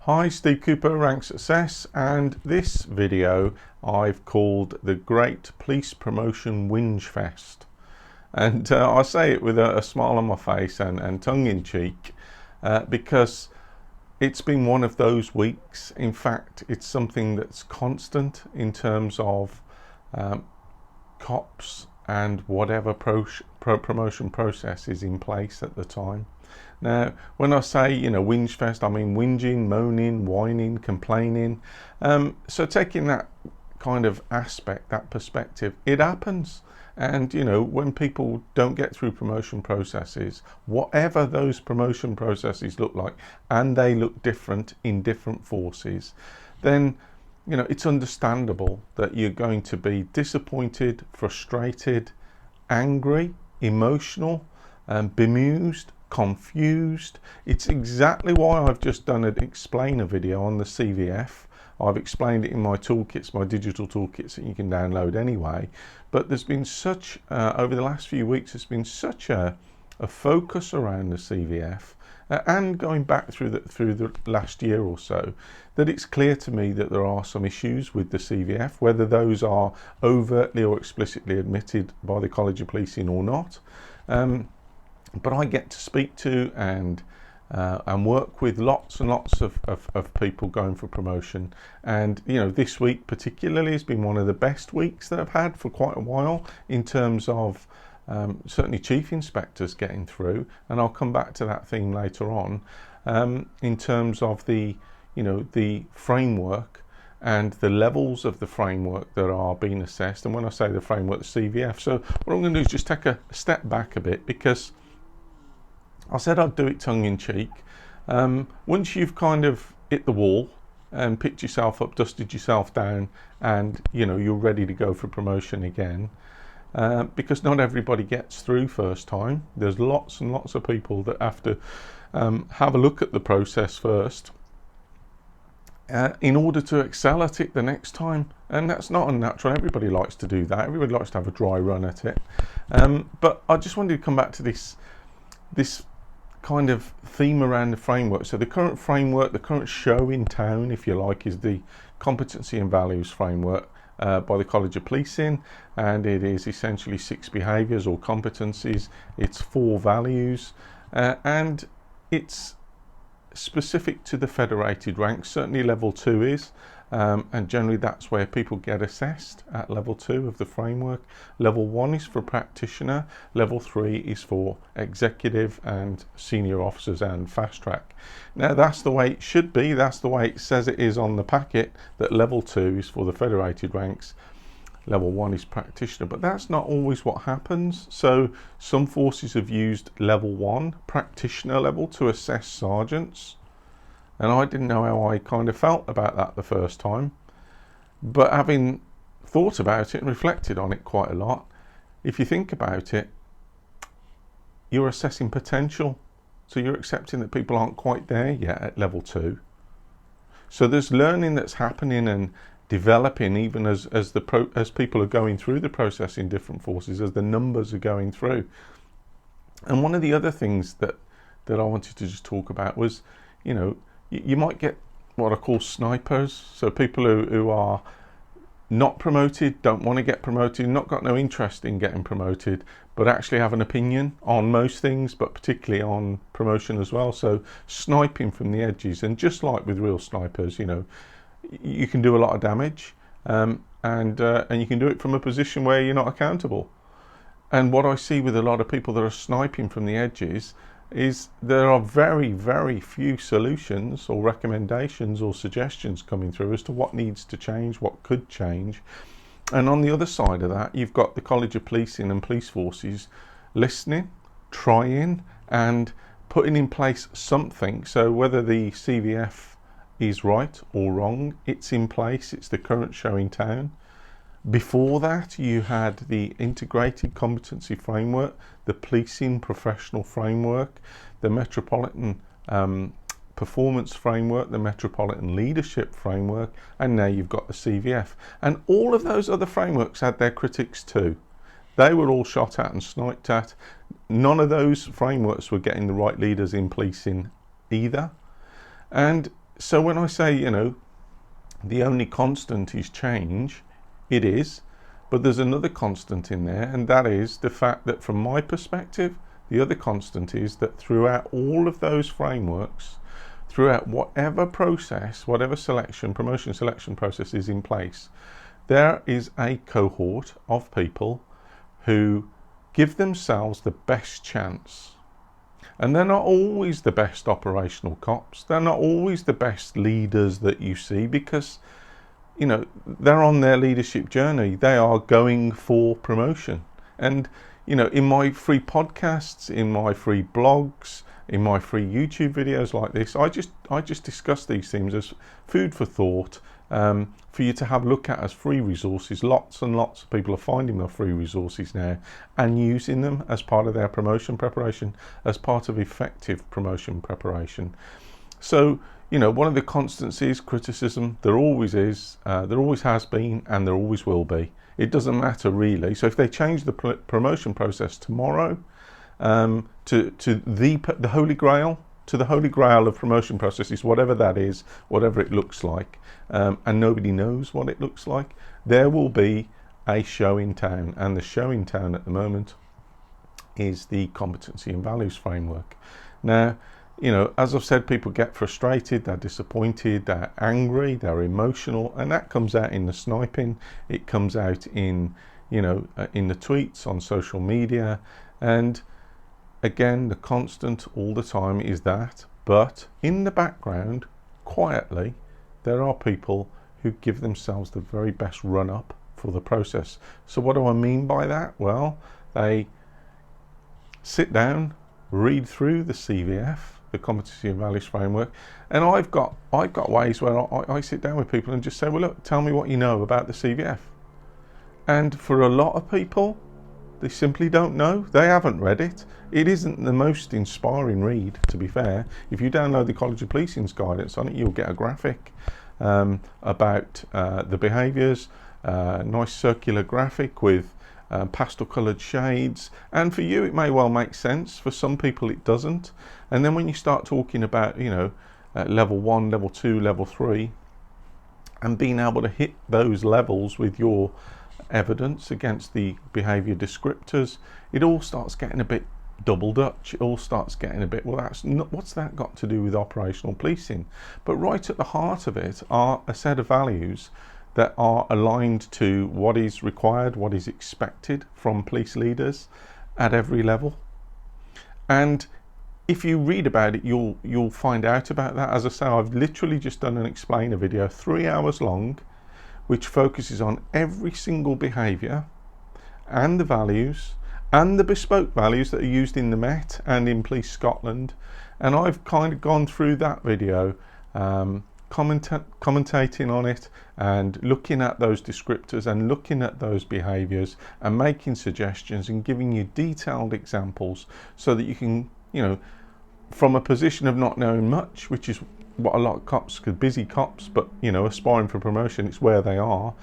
Hi, Steve Cooper, Rank Success, and this video I've called the Great Police Promotion Whingefest. And I say it with a smile on my face and tongue in cheek because it's been one of those weeks. In fact, it's something that's constant in terms of cops and whatever promotion process is in place at the time. Now, when I say, Whingefest, I mean whinging, moaning, whining, complaining. So taking that kind of aspect, that perspective, it happens. And, when people don't get through promotion processes, whatever those promotion processes look like, and they look different in different forces, then, it's understandable that you're going to be disappointed, frustrated, angry, emotional, bemused, confused. It's exactly why I've just done an explainer video on the CVF. I've explained it in my toolkits, my digital toolkits that you can download anyway. But there's been such, over the last few weeks, there's been such a focus around the CVF and going back through the last year or so, that it's clear to me that there are some issues with the CVF, whether those are overtly or explicitly admitted by the College of Policing or not. But I get to speak to and work with lots and lots of people going for promotion. And, this week particularly has been one of the best weeks that I've had for quite a while in terms of certainly chief inspectors getting through. And I'll come back to that theme later on in terms of the framework and the levels of the framework that are being assessed. And when I say the framework, the CVF. So what I'm going to do is just take a step back a bit, because I said I'd do it tongue in cheek. Once you've kind of hit the wall and picked yourself up, dusted yourself down, and you're ready to go for promotion again, because not everybody gets through first time. There's lots and lots of people that have to have a look at the process first in order to excel at it the next time. And that's not unnatural. Everybody likes to do that. Everybody likes to have a dry run at it. But I just wanted to come back to this kind of theme around the framework. So the current framework, the current show in town, if you like, is the competency and values framework by the College of Policing, and it is essentially 6 behaviours or competencies. It's 4 values, and it's specific to the federated ranks. Certainly level 2 is, and generally that's where people get assessed at level 2 of the framework. Level 1 is for practitioner, level 3 is for executive and senior officers and fast track. Now that's the way it should be, that's the way it says it is on the packet, that level 2 is for the federated ranks, level 1 is practitioner, but that's not always what happens. So some forces have used level 1 practitioner level to assess sergeants, and I didn't know how I kind of felt about that the first time, but having thought about it and reflected on it quite a lot, if you think about it, you're assessing potential. So you're accepting that people aren't quite there yet at level 2. So there's learning that's happening and developing even as people are going through the process in different forces, as the numbers are going through. And one of the other things that I wanted to just talk about was, you might get what I call snipers. So people who are not promoted, don't want to get promoted, not got no interest in getting promoted, but actually have an opinion on most things, but particularly on promotion as well. So sniping from the edges, and just like with real snipers, you can do a lot of damage, and you can do it from a position where you're not accountable. And what I see with a lot of people that are sniping from the edges is there are very, very few solutions or recommendations or suggestions coming through as to what needs to change, what could change. And on the other side of that, you've got the College of Policing and police forces listening, trying, and putting in place something. So whether the CVF is right or wrong, it's in place. It's the current show in town. Before that, you had the integrated competency framework, the policing professional framework, the metropolitan performance framework, the metropolitan leadership framework, and now you've got the CVF. And all of those other frameworks had their critics too. They were all shot at and sniped at. None of those frameworks were getting the right leaders in policing either. And so when I say, the only constant is change, it is, but there's another constant in there, and that is the fact that from my perspective, the other constant is that throughout all of those frameworks, throughout whatever process, whatever promotion selection process is in place, there is a cohort of people who give themselves the best chance. And they're not always the best operational cops. They're not always the best leaders that you see, because, they're on their leadership journey. They are going for promotion. And, in my free podcasts, in my free blogs, in my free YouTube videos like this, I just discuss these themes as food for thought, for you to have a look at as free resources. Lots and lots of people are finding their free resources now and using them as part of their promotion preparation, as part of effective promotion preparation. So, one of the constants is criticism. There always is, there always has been, and there always will be. It doesn't matter really. So if they change the promotion process tomorrow, to the holy grail, to the holy grail of promotion processes, whatever that is, whatever it looks like, and nobody knows what it looks like, there will be a show in town. And the show in town at the moment is the competency and values framework. Now, as I've said, people get frustrated, they're disappointed, they're angry, they're emotional, and that comes out in the sniping. It comes out in in the tweets on social media. And again, the constant all the time is that, but in the background, quietly, there are people who give themselves the very best run up for the process. So what do I mean by that? Well, they sit down, read through the CVF, the competency and values framework, and I've got ways where I sit down with people and just say, well, look, tell me what you know about the CVF. And for a lot of people, they simply don't know. They haven't read it. It isn't the most inspiring read, to be fair. If you download the College of Policing's guidance on it, you'll get a graphic about the behaviours, nice circular graphic with pastel coloured shades, and for you it may well make sense, for some people it doesn't. And then when you start talking about level 1, level 2, level 3, and being able to hit those levels with your evidence against the behaviour descriptors, it all starts getting a bit double Dutch. It all starts getting a bit, well, what's that got to do with operational policing? But right at the heart of it are a set of values that are aligned to what is required, what is expected from police leaders at every level. And if you read about it, you'll find out about that. As I say, I've literally just done an explainer video, 3 hours long, which focuses on every single behaviour and the values and the bespoke values that are used in the Met and in Police Scotland. And I've kind of gone through that video, commentating on it and looking at those descriptors and looking at those behaviours and making suggestions and giving you detailed examples, so that you can, from a position of not knowing much, which is what a lot of cops, because busy cops, but aspiring for promotion, it's where they are,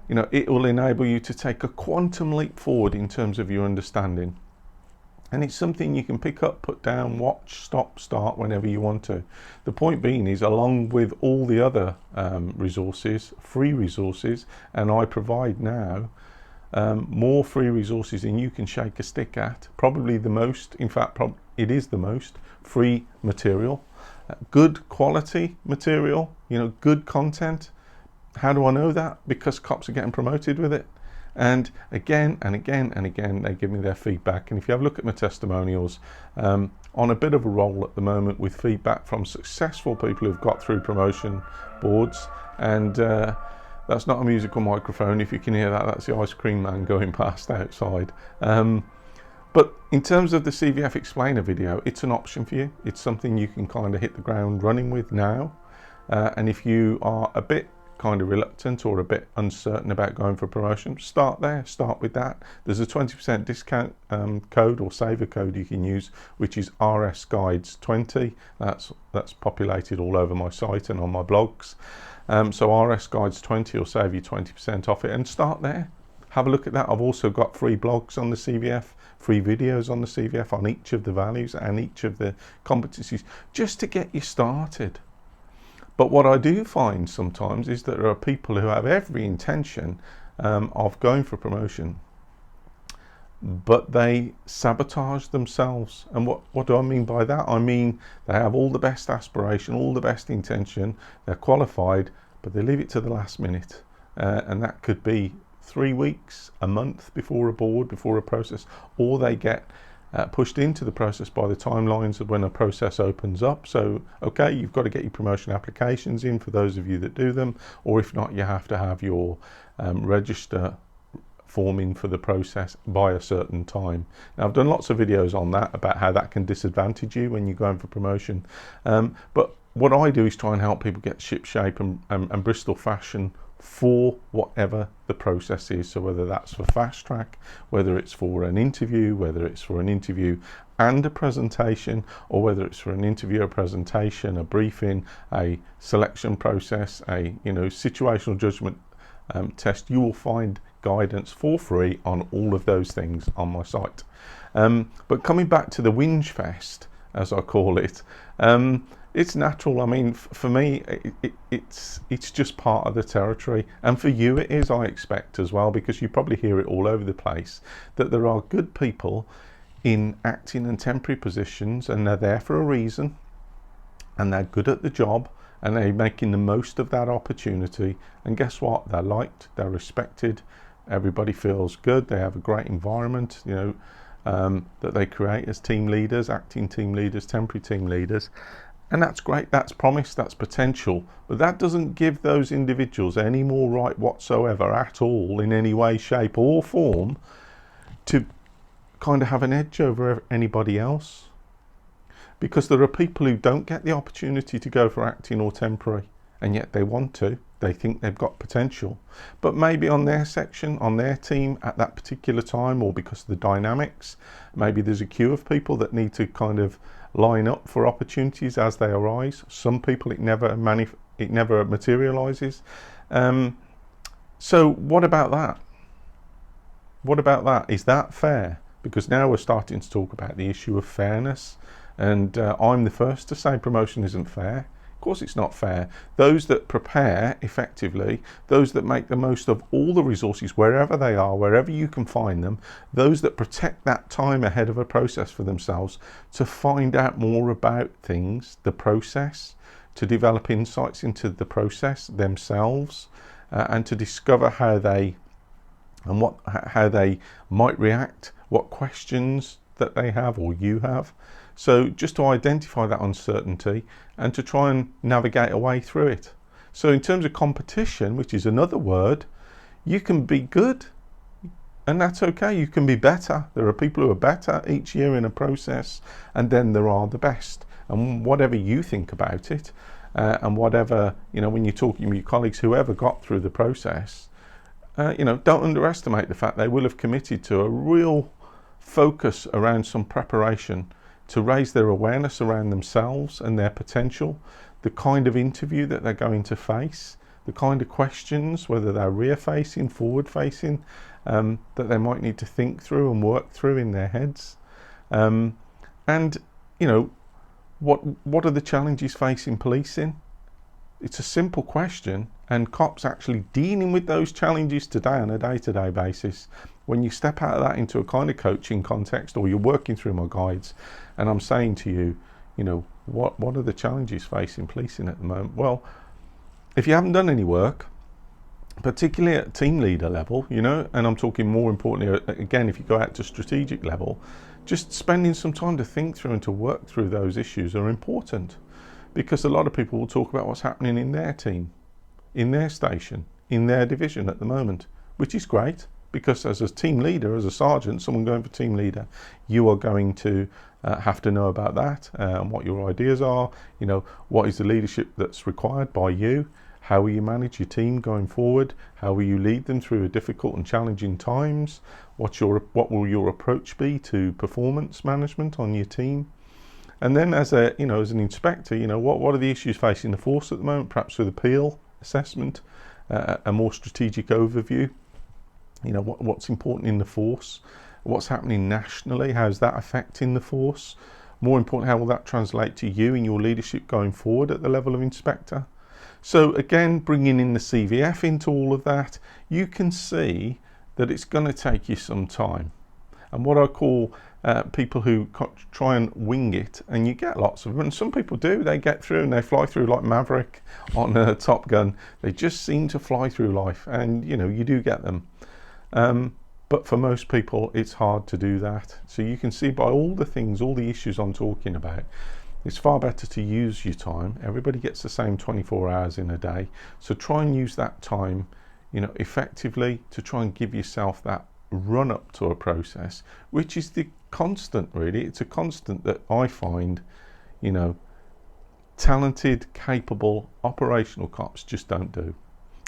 it will enable you to take a quantum leap forward in terms of your understanding. And it's something you can pick up, put down, watch, stop, start whenever you want to. The point being is, along with all the other resources, free resources, and I provide now more free resources than you can shake a stick at. Probably the most, in fact, it is the most free material, good quality material, good content. How do I know that? Because cops are getting promoted with it. And again and again and again, they give me their feedback. And if you have a look at my testimonials, on a bit of a roll at the moment with feedback from successful people who've got through promotion boards. And that's not a musical microphone. If you can hear that, that's the ice cream man going past outside. But in terms of the CVF explainer video, it's an option for you. It's something you can kind of hit the ground running with now. And if you are a bit kind of reluctant or a bit uncertain about going for promotion, start there, start with that. There's a 20% discount code or saver code you can use, which is RS Guides 20. That's populated all over my site and on my blogs. So RS Guides 20 will save you 20% off it, and start there. Have a look at that. I've also got free blogs on the CVF, free videos on the CVF on each of the values and each of the competencies, just to get you started. But what I do find sometimes is that there are people who have every intention of going for promotion, but they sabotage themselves. And what do I mean by that? I mean they have all the best aspiration, all the best intention, they're qualified, but they leave it to the last minute. And that could be 3 weeks, a month before a board, before a process, or they get pushed into the process by the timelines of when a process opens up. So, okay, you've got to get your promotion applications in for those of you that do them, or if not, you have to have your register form in for the process by a certain time. Now, I've done lots of videos on that about how that can disadvantage you when you're going for promotion. But what I do is try and help people get ship shape and Bristol fashion for whatever the process is. So whether that's for fast track, whether it's for an interview, whether it's for an interview and a presentation, or whether it's for an interview, a presentation, a briefing, a selection process, a situational judgment test, you will find guidance for free on all of those things on my site. But coming back to the Whingefest, as I call it, it's natural. I mean, for me, it's just part of the territory, and for you it is, I expect, as well, because you probably hear it all over the place that there are good people in acting and temporary positions, and they're there for a reason, and they're good at the job, and they're making the most of that opportunity. And guess what? They're liked, they're respected, everybody feels good, they have a great environment, that they create as team leaders, acting team leaders, temporary team leaders. And that's great, that's promise, that's potential, but that doesn't give those individuals any more right whatsoever at all, in any way, shape or form, to kind of have an edge over anybody else. Because there are people who don't get the opportunity to go for acting or temporary, and yet they want to. They think they've got potential, but maybe on their section, on their team at that particular time, or because of the dynamics, maybe there's a queue of people that need to kind of line up for opportunities as they arise. Some people it never materializes. So what about that? What about that? Is that fair? Because now we're starting to talk about the issue of fairness, and I'm the first to say promotion isn't fair. Of course it's not fair. Those that prepare effectively, those that make the most of all the resources wherever they are, wherever you can find them, those that protect that time ahead of a process for themselves to find out more about things, the process, to develop insights into the process themselves, and to discover how they might react, what questions that they have or you have. So just to identify that uncertainty and to try and navigate a way through it. So in terms of competition, which is another word, you can be good, and that's okay. You can be better. There are people who are better each year in a process, and then there are the best. And whatever you think about it, and whatever, when you're talking with your colleagues, whoever got through the process, don't underestimate the fact they will have committed to a real focus around some preparation to raise their awareness around themselves and their potential, the kind of interview that they're going to face, the kind of questions, whether they're rear-facing, forward-facing, that they might need to think through and work through in their heads. And, what are the challenges facing policing? It's a simple question, and cops actually dealing with those challenges today on a day-to-day basis. When you step out of that into a kind of coaching context, or you're working through my guides, and I'm saying to you, what are the challenges facing policing at the moment? Well, if you haven't done any work, particularly at team leader level, and I'm talking more importantly, again, if you go out to strategic level, just spending some time to think through and to work through those issues are important. Because a lot of people will talk about what's happening in their team, in their station, in their division at the moment, which is great, because as a team leader, as a sergeant, someone going for team leader, you are going to have to know about that, and what your ideas are, what is the leadership that's required by you, how will you manage your team going forward, how will you lead them through difficult and challenging times, what will your approach be to performance management on your team. And then as an inspector, what are the issues facing the force at the moment, perhaps with appeal, assessment, a more strategic overview, what's important in the force, what's happening nationally, how's that affecting the force, more important, how will that translate to you in your leadership going forward at the level of inspector. So again, bringing in the CVF into all of that, you can see that it's going to take you some time. And what I call people who try and wing it, and you get lots of them, and some people do, they get through and they fly through like Maverick on Top Gun. They just seem to fly through life, and you know, you do get them. But for most people, it's hard to do that. So you can see by all the things, all the issues I'm talking about, it's far better to use your time. Everybody gets the same 24 hours in a day. So try and use that time, you know, effectively to try and give yourself that run up to a process, which is the constant, really. It's a constant that I find, you know, talented, capable, operational cops just don't do.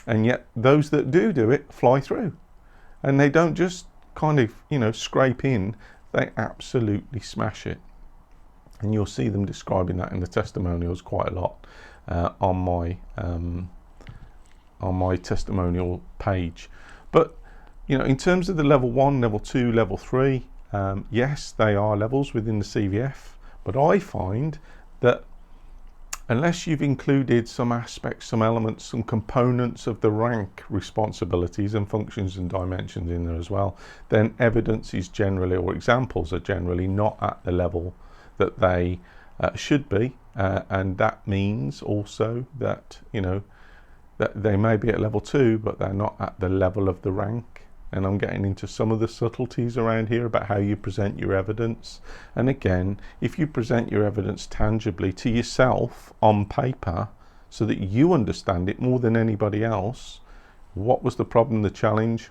And yet those that do it fly through. And they don't just kind of, you know, scrape in, they absolutely smash it. And you'll see them describing that in the testimonials quite a lot on my testimonial page. But, you know, in terms of the level 1, level 2, level 3, yes, they are levels within the CVF. But I find that unless you've included some aspects, some elements, some components of the rank responsibilities and functions and dimensions in there as well, then evidence is generally, or examples are generally not at the level that they should be. And that means also that, you know, that they may be at level 2, but they're not at the level of the rank. And I'm getting into some of the subtleties around here about how you present your evidence. And again, if you present your evidence tangibly to yourself on paper so that you understand it more than anybody else, what was the problem, the challenge,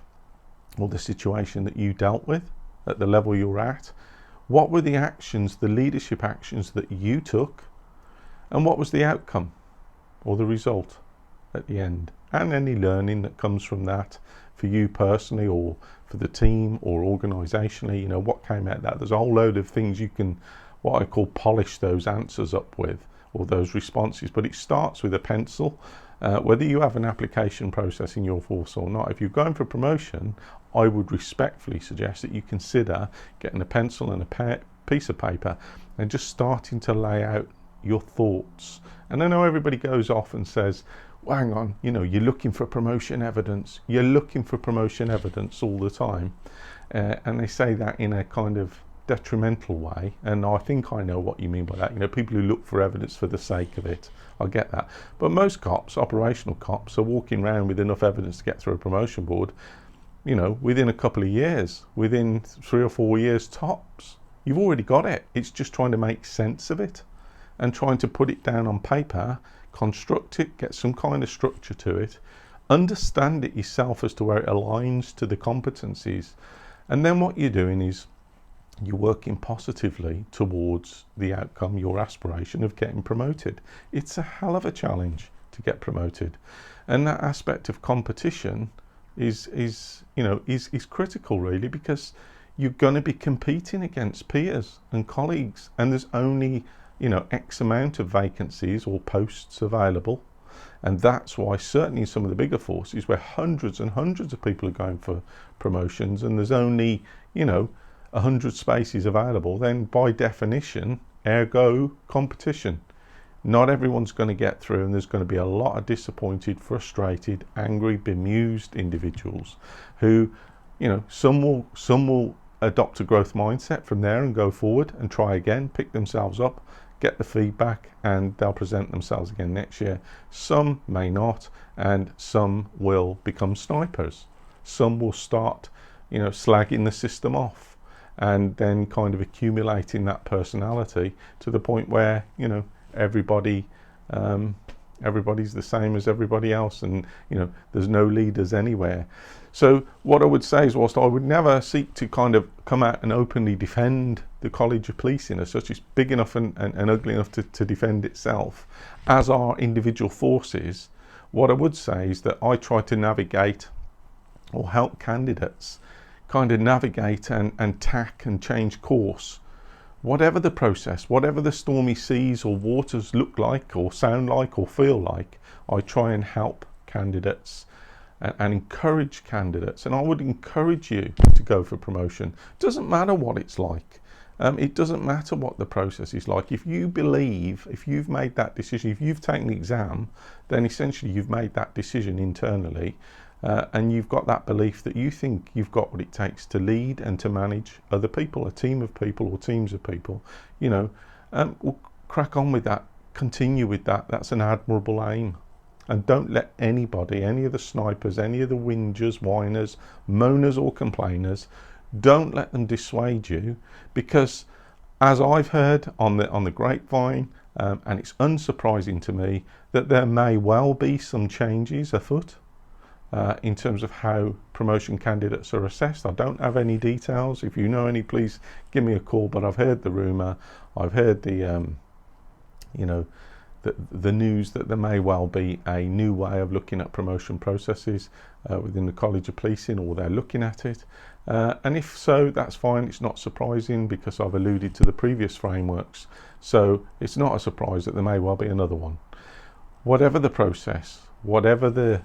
or the situation that you dealt with at the level you're at? What were the actions, the leadership actions that you took? And what was the outcome or the result at the end? And any learning that comes from that for you personally or for the team or organisationally, you know, what came out of that? There's a whole load of things you can, what I call, polish those answers up with, or those responses. But it starts with a pencil, whether you have an application process in your force or not. If you're going for promotion, I would respectfully suggest that you consider getting a pencil and a piece of paper and just starting to lay out your thoughts. And I know everybody goes off and says, well, hang on, you know, you're looking for promotion evidence. You're looking for promotion evidence all the time. And they say that in a kind of detrimental way. And I think I know what you mean by that. You know, people who look for evidence for the sake of it. I get that. But most cops, operational cops, are walking around with enough evidence to get through a promotion board, you know, within a couple of years, within 3 or 4 years tops. You've already got it. It's just trying to make sense of it and trying to put it down on paper, construct it, get some kind of structure to it, understand it yourself as to where it aligns to the competencies. And then what you're doing is you're working positively towards the outcome, your aspiration of getting promoted. It's a hell of a challenge to get promoted. And that aspect of competition is critical, really, because you're going to be competing against peers and colleagues, and there's only, you know, X amount of vacancies or posts available. And that's why certainly in some of the bigger forces where hundreds and hundreds of people are going for promotions and there's only, you know, 100 spaces available, then by definition, ergo competition. Not everyone's going to get through, and there's going to be a lot of disappointed, frustrated, angry, bemused individuals who, you know, some will adopt a growth mindset from there and go forward and try again, pick themselves up, get the feedback, and they'll present themselves again next year. Some may not, and some will become snipers. Some will start, you know, slagging the system off and then kind of accumulating that personality to the point where, you know, everybody's the same as everybody else, and, you know, there's no leaders anywhere. So what I would say is, whilst I would never seek to kind of come out and openly defend the College of Policing as such, it's big enough and ugly enough to defend itself, as are individual forces, what I would say is that I try to navigate or help candidates kind of navigate and tack and change course. Whatever the process, whatever the stormy seas or waters look like or sound like or feel like, I try and help candidates and encourage candidates. And I would encourage you to go for promotion. Doesn't matter what it's like. It doesn't matter what the process is like. If you believe, if you've made that decision, if you've taken the exam, then essentially you've made that decision internally, and you've got that belief that you think you've got what it takes to lead and to manage other people, a team of people or teams of people, we'll crack on with that, continue with that. That's an admirable aim. And don't let anybody, any of the snipers, any of the whingers, whiners, moaners or complainers, don't let them dissuade you, because as I've heard on the grapevine, and it's unsurprising to me, that there may well be some changes afoot in terms of how promotion candidates are assessed. I don't have any details. If you know any, please give me a call. But I've heard the rumour, I've heard the news that there may well be a new way of looking at promotion processes within the College of Policing, or they're looking at it. And if so, that's fine. It's not surprising, because I've alluded to the previous frameworks. So it's not a surprise that there may well be another one. Whatever the process, whatever the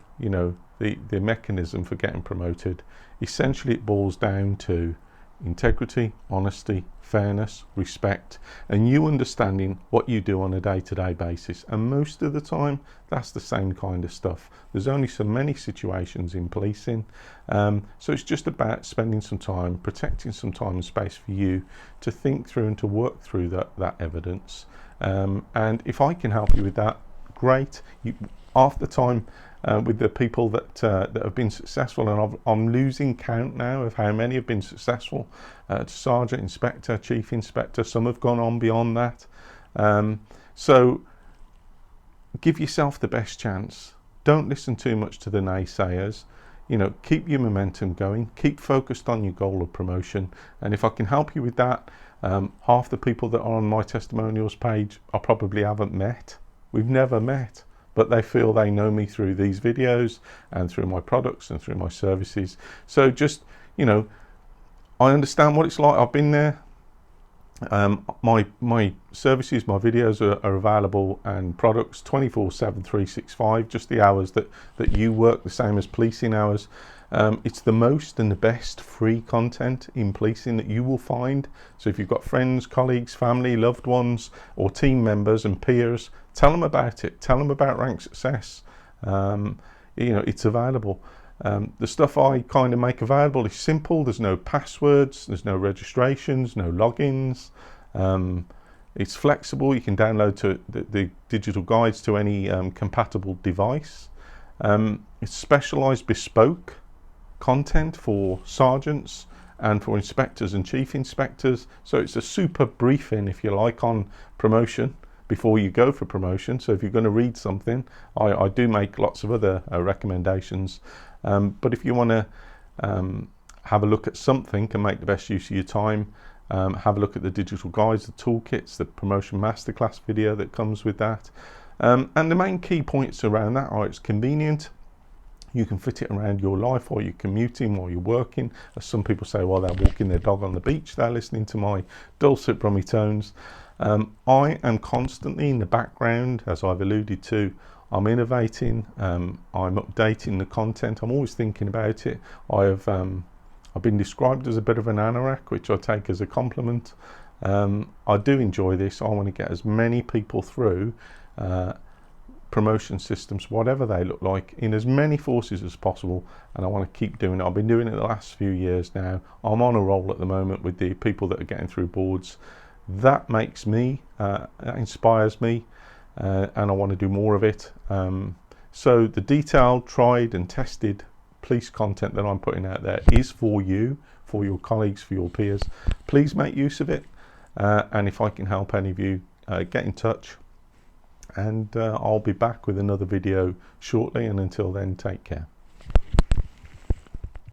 mechanism for getting promoted, essentially it boils down to integrity, honesty, fairness, respect, and you understanding what you do on a day-to-day basis. And most of the time, that's the same kind of stuff. There's only so many situations in policing, so it's just about spending some time, protecting some time and space for you to think through and to work through that evidence. And if I can help you with that, great. Half the time, with the people that have been successful, and I'm losing count now of how many have been successful, to sergeant, inspector, chief inspector. Some have gone on beyond that. So give yourself the best chance. Don't listen too much to the naysayers. Keep your momentum going. Keep focused on your goal of promotion. And if I can help you with that, half the people that are on my testimonials page I probably haven't met. We've never met, but they feel they know me through these videos and through my products and through my services. So just, I understand what it's like. I've been there. My services, my videos are available, and products 24/7, 365, just the hours that you work, the same as policing hours. It's the most and the best free content in policing that you will find. So if you've got friends, colleagues, family, loved ones, or team members and peers, tell them about it. Tell them about Rank Success. It's available. The stuff I kind of make available is simple. There's no passwords, there's no registrations, no logins. It's flexible. You can download the digital guides to any compatible device. It's specialised, bespoke content for sergeants and for inspectors and chief inspectors. So it's a super briefing, if you like, on promotion before you go for promotion. So if you're going to read something, I do make lots of other recommendations. But if you want to have a look at something and make the best use of your time, have a look at the digital guides, the toolkits, the promotion masterclass video that comes with that. And the main key points around that are: it's convenient. You can fit it around your life while you're commuting, while you're working. As some people say, while they're walking their dog on the beach, they're listening to my dulcet brummy tones. I am constantly in the background, as I've alluded to. I'm innovating, I'm updating the content, I'm always thinking about it. I've been described as a bit of an anorak, which I take as a compliment. I do enjoy this. I want to get as many people through promotion systems, whatever they look like, in as many forces as possible, and I want to keep doing it. I've been doing it the last few years now. I'm on a roll at the moment with the people that are getting through boards. That makes me, that inspires me, and I want to do more of it. So the detailed, tried and tested police content that I'm putting out there is for you, for your colleagues, for your peers. Please make use of it, and if I can help any of you, get in touch, and I'll be back with another video shortly, and until then, take care.